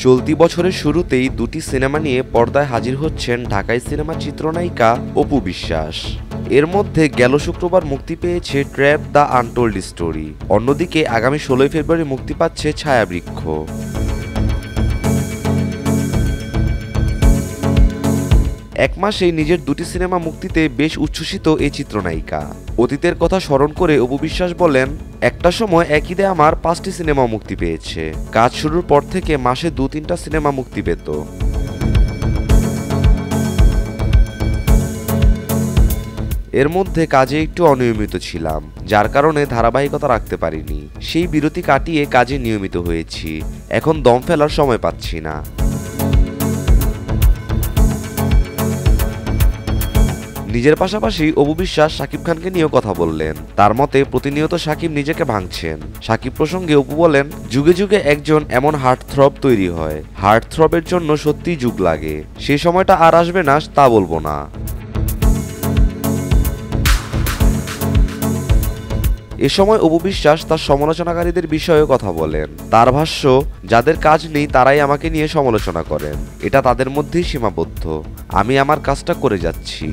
চলতি বছরের শুরুতেই দুটি সিনেমা নিয়ে পর্দায় হাজির হচ্ছেন ঢাকাই সিনেমার চিত্রনায়িকা অপু বিশ্বাস। এর মধ্যে গেল শুক্রবার মুক্তি পেয়েছে ট্র্যাপ দ্য আনটোল্ড স্টোরি, অন্যদিকে আগামী 16 ফেব্রুয়ারি মুক্তি পাচ্ছে ছায়াবৃক্ষ। এক মাসেই নিজের দুটি সিনেমা মুক্তিতে বেশ উচ্ছ্বসিত এই চিত্রনায়িকা। অতীতের কথা স্মরণ করে অপু বিশ্বাস বলেন, একটা সময় একই ঈদে আমার 5টি সিনেমা মুক্তি পেয়েছে। কাজ শুরুর পর থেকে মাসে 2-3টা সিনেমা মুক্তি পেত। এর মধ্যে কাজে একটু অনিয়মিত ছিলাম, যার কারণে ধারাবাহিকতা রাখতে পারিনি। সেই বিরতি কাটিয়ে কাজে নিয়মিত হয়েছি। এখন দম ফেলার সময় পাচ্ছি না। নিজের পাশাপাশি অপু বিশ্বাস শাকিব খানকে নিয়েও কথা বললেন। তার মতে প্রতিনিয়ত শাকিব নিজেকে ভাঙছেন। শাকিব প্রসঙ্গে অপু বলেন, যুগে যুগে একজন এমন হার্ট থ্রব তৈরি হয়। হার্ট থ্রবের জন্য সত্যিই যুগ লাগে। সেই সময়টা আর আসবে না তা বলবো না। এ সময় অপু বিশ্বাস তার সমালোচনাকারীদের বিষয়েও কথা বলেন। তার ভাষ্য, যাদের কাজ নেই তারাই আমাকে নিয়ে সমালোচনা করেন। এটা তাদের মধ্যেই সীমাবদ্ধ। আমি আমার কাজটা করে যাচ্ছি।